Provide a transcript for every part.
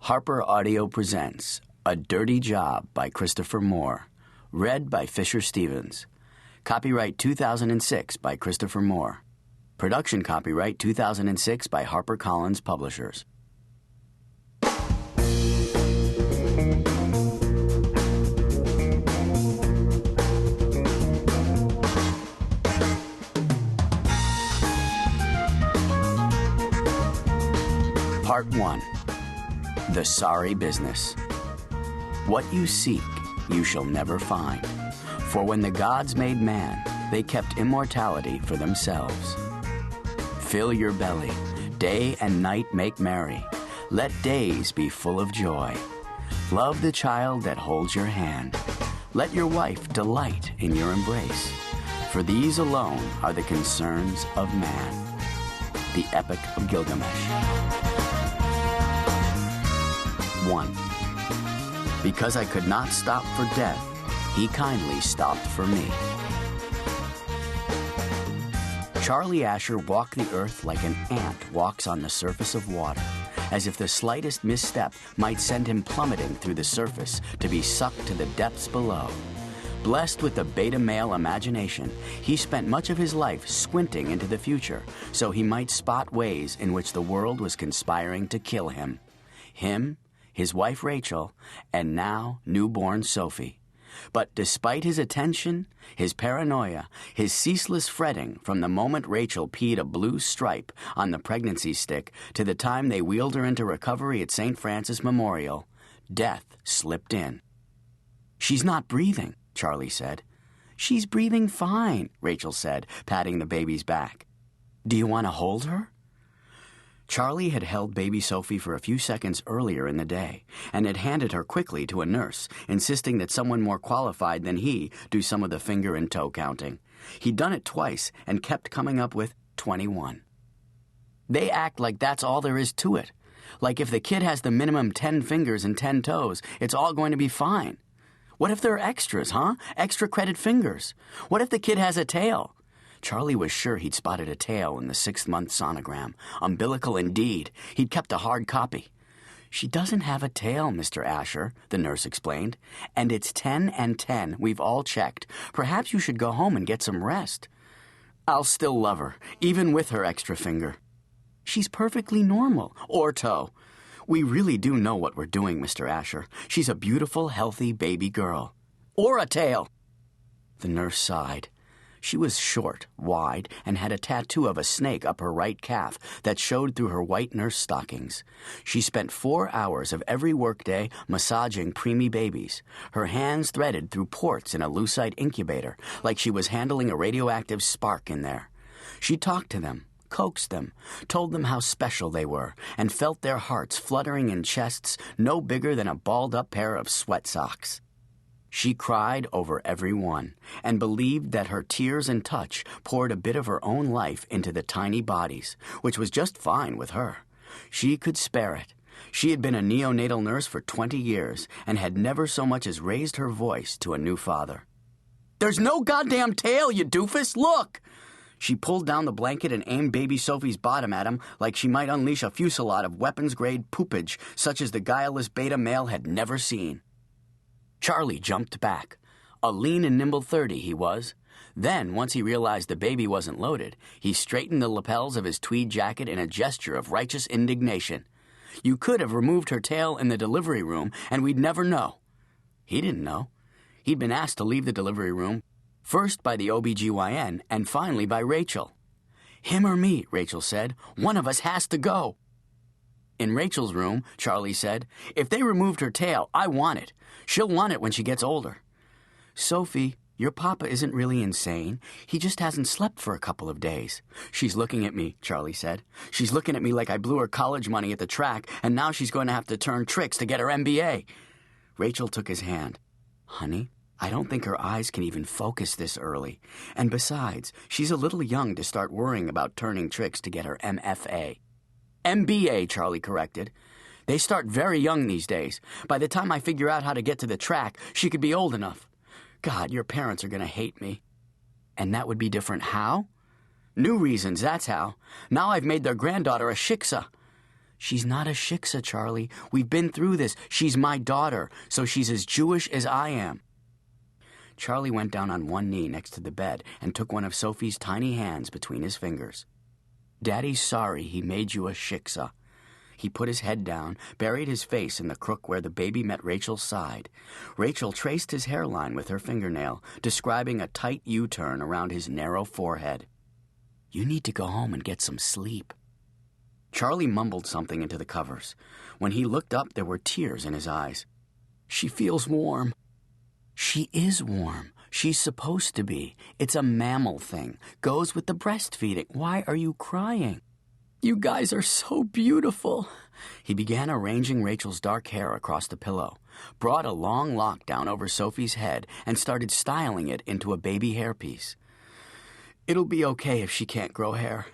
HarperAudio presents A Dirty Job by Christopher Moore, read by Fisher Stevens. Copyright 2006 by Christopher Moore. Production copyright 2006 by HarperCollins Publishers. Part 1. The Sorry Business. What you seek, you shall never find. For when the gods made man, they kept immortality for themselves. Fill your belly, day and night make merry. Let days be full of joy. Love the child that holds your hand. Let your wife delight in your embrace. For these alone are the concerns of man. The Epic of Gilgamesh. 1. Because I could not stop for death, he kindly stopped for me. Charlie Asher walked the earth like an ant walks on the surface of water, as if the slightest misstep might send him plummeting through the surface to be sucked to the depths below. Blessed with the beta male imagination, he spent much of his life squinting into the future so he might spot ways in which the world was conspiring to kill him. Him, his wife Rachel, and now newborn Sophie. But despite his attention, his paranoia, his ceaseless fretting from the moment Rachel peed a blue stripe on the pregnancy stick to the time they wheeled her into recovery at St. Francis Memorial, death slipped in. "She's not breathing," Charlie said. "She's breathing fine," Rachel said, patting the baby's back. "Do you want to hold her?" Charlie had held baby Sophie for a few seconds earlier in the day and had handed her quickly to a nurse, insisting that someone more qualified than he do some of the finger and toe counting. He'd done it twice and kept coming up with 21. They act like that's all there is to it. Like if the kid has the minimum 10 fingers and 10 toes, it's all going to be fine. What if there are extras, huh? Extra credit fingers. What if the kid has a tail? Charlie was sure he'd spotted a tail in the 6th-month sonogram. Umbilical indeed. He'd kept a hard copy. "She doesn't have a tail, Mr. Asher," the nurse explained. "And it's 10 and 10. We've all checked. Perhaps you should go home and get some rest." "I'll still love her, even with her extra finger." "She's perfectly normal. Or toe. We really do know what we're doing, Mr. Asher. She's a beautiful, healthy baby girl." "Or a tail." The nurse sighed. She was short, wide, and had a tattoo of a snake up her right calf that showed through her white nurse stockings. She spent 4 hours of every workday massaging preemie babies, her hands threaded through ports in a lucite incubator, like she was handling a radioactive spark in there. She talked to them, coaxed them, told them how special they were, and felt their hearts fluttering in chests no bigger than a balled-up pair of sweat socks. She cried over every one, and believed that her tears and touch poured a bit of her own life into the tiny bodies, which was just fine with her. She could spare it. She had been a neonatal nurse for 20 years, and had never so much as raised her voice to a new father. "There's no goddamn tail, you doofus! Look!" She pulled down the blanket and aimed baby Sophie's bottom at him like she might unleash a fusillade of weapons-grade poopage such as the guileless beta male had never seen. Charlie jumped back. A lean and nimble 30 he was. Then, once he realized the baby wasn't loaded, he straightened the lapels of his tweed jacket in a gesture of righteous indignation. "You could have removed her tail in the delivery room, and we'd never know." He didn't know. He'd been asked to leave the delivery room, first by the OBGYN, and finally by Rachel. "Him or me," Rachel said. "One of us has to go." In Rachel's room, Charlie said, "If they removed her tail, I want it. She'll want it when she gets older." "Sophie, your papa isn't really insane. He just hasn't slept for a couple of days." "She's looking at me," Charlie said. "She's looking at me like I blew her college money at the track, and now she's going to have to turn tricks to get her MBA. Rachel took his hand. "Honey, I don't think her eyes can even focus this early. And besides, she's a little young to start worrying about turning tricks to get her MFA. MBA, Charlie corrected. They start very young these days. By the time I figure out how to get to the track, she could be old enough. God, your parents are going to hate me." "And that would be different how?" "New reasons, that's how. Now I've made their granddaughter a shiksa." She's not a shiksa, Charlie. We've been through this. She's my daughter, so she's as Jewish as I am. Charlie went down on one knee next to the bed and took one of Sophie's tiny hands between his fingers. Daddy's sorry he made you a shiksa. He put his head down, buried his face in the crook where the baby met Rachel's side. Rachel traced his hairline with her fingernail, describing a tight U-turn around his narrow forehead. You need to go home and get some sleep. Charlie mumbled something into the covers. When he looked up, there were tears in his eyes. She feels warm. She is warm. She's supposed to be. It's a mammal thing. Goes with the breastfeeding. Why are you crying? You guys are so beautiful. He began arranging Rachel's dark hair across the pillow, brought a long lock down over Sophie's head, and started styling it into a baby hairpiece. It'll be okay if she can't grow hair.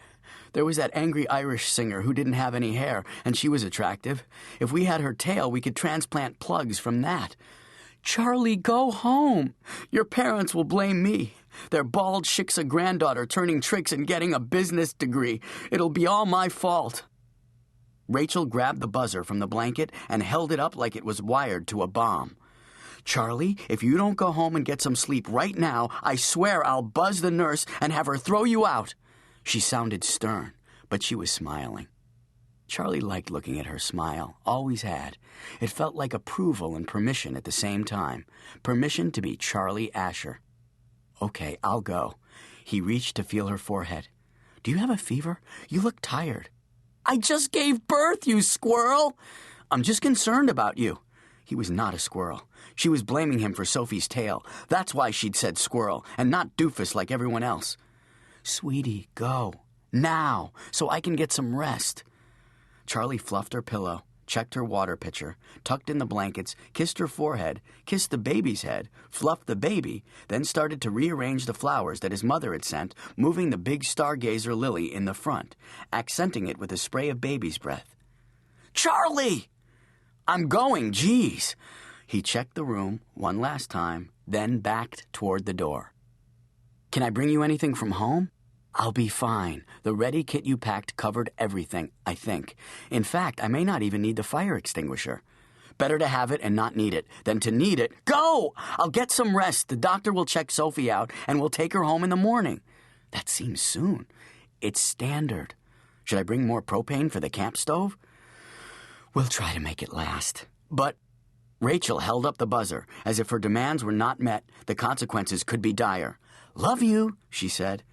There was that angry Irish singer who didn't have any hair, and she was attractive. If we had her tail, we could transplant plugs from that. Charlie, go home. Your parents will blame me. Their bald shiksa granddaughter turning tricks and getting a business degree. It'll be all my fault. Rachel grabbed the buzzer from the blanket and held it up like it was wired to a bomb. Charlie, if you don't go home and get some sleep right now, I swear I'll buzz the nurse and have her throw you out. She sounded stern, but she was smiling. Charlie liked looking at her smile, always had. It felt like approval and permission at the same time. Permission to be Charlie Asher. Okay, I'll go. He reached to feel her forehead. Do you have a fever? You look tired. I just gave birth, you squirrel! I'm just concerned about you. He was not a squirrel. She was blaming him for Sophie's tail. That's why she'd said squirrel, and not doofus like everyone else. Sweetie, go. Now, so I can get some rest. Charlie fluffed her pillow, checked her water pitcher, tucked in the blankets, kissed her forehead, kissed the baby's head, fluffed the baby, then started to rearrange the flowers that his mother had sent, moving the big stargazer lily in the front, accenting it with a spray of baby's breath. Charlie! I'm going, geez. He checked the room one last time, then backed toward the door. Can I bring you anything from home? I'll be fine. The ready kit you packed covered everything, I think. In fact, I may not even need the fire extinguisher. Better to have it and not need it than to need it. Go! I'll get some rest. The doctor will check Sophie out, and we'll take her home in the morning. That seems soon. It's standard. Should I bring more propane for the camp stove? We'll try to make it last. But Rachel held up the buzzer. As if her demands were not met, the consequences could be dire. Love you, she said.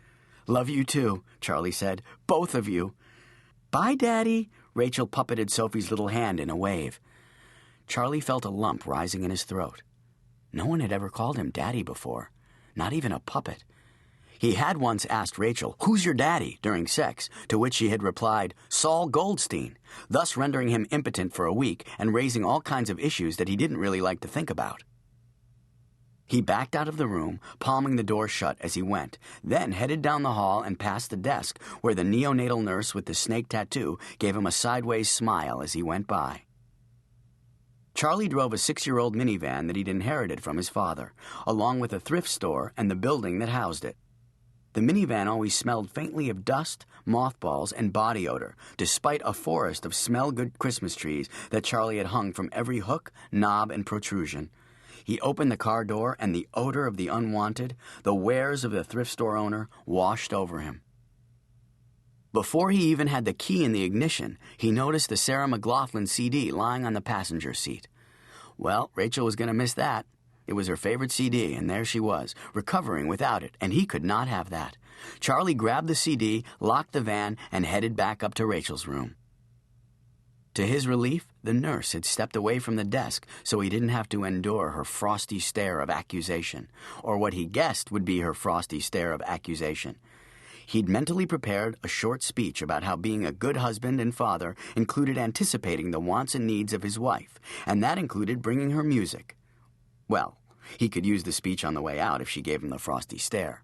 Love you too, Charlie said. Both of you. Bye, Daddy. Rachel puppeted Sophie's little hand in a wave. Charlie felt a lump rising in his throat. No one had ever called him Daddy before, not even a puppet. He had once asked Rachel, "Who's your daddy?" during sex, to which she had replied, "Saul Goldstein," thus rendering him impotent for a week and raising all kinds of issues that he didn't really like to think about. He backed out of the room, palming the door shut as he went, then headed down the hall and past the desk where the neonatal nurse with the snake tattoo gave him a sideways smile as he went by. Charlie drove a 6-year-old minivan that he'd inherited from his father, along with a thrift store and the building that housed it. The minivan always smelled faintly of dust, mothballs, and body odor, despite a forest of smell-good Christmas trees that Charlie had hung from every hook, knob, and protrusion. He opened the car door, and the odor of the unwanted, the wares of the thrift store owner, washed over him. Before he even had the key in the ignition, he noticed the Sarah McLachlan CD lying on the passenger seat. Well, Rachel was going to miss that. It was her favorite CD, and there she was, recovering without it, and he could not have that. Charlie grabbed the CD, locked the van, and headed back up to Rachel's room. To his relief, the nurse had stepped away from the desk so he didn't have to endure her frosty stare of accusation, or what he guessed would be her frosty stare of accusation. He'd mentally prepared a short speech about how being a good husband and father included anticipating the wants and needs of his wife, and that included bringing her music. Well, he could use the speech on the way out if she gave him the frosty stare.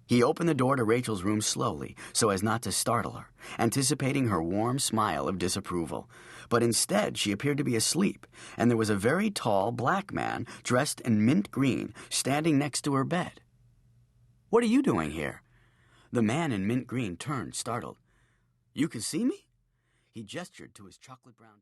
He opened the door to Rachel's room slowly, so as not to startle her, anticipating her warm smile of disapproval. But instead, she appeared to be asleep, and there was a very tall black man, dressed in mint green, standing next to her bed. "What are you doing here?" The man in mint green turned, startled. "You can see me?" He gestured to his chocolate brown...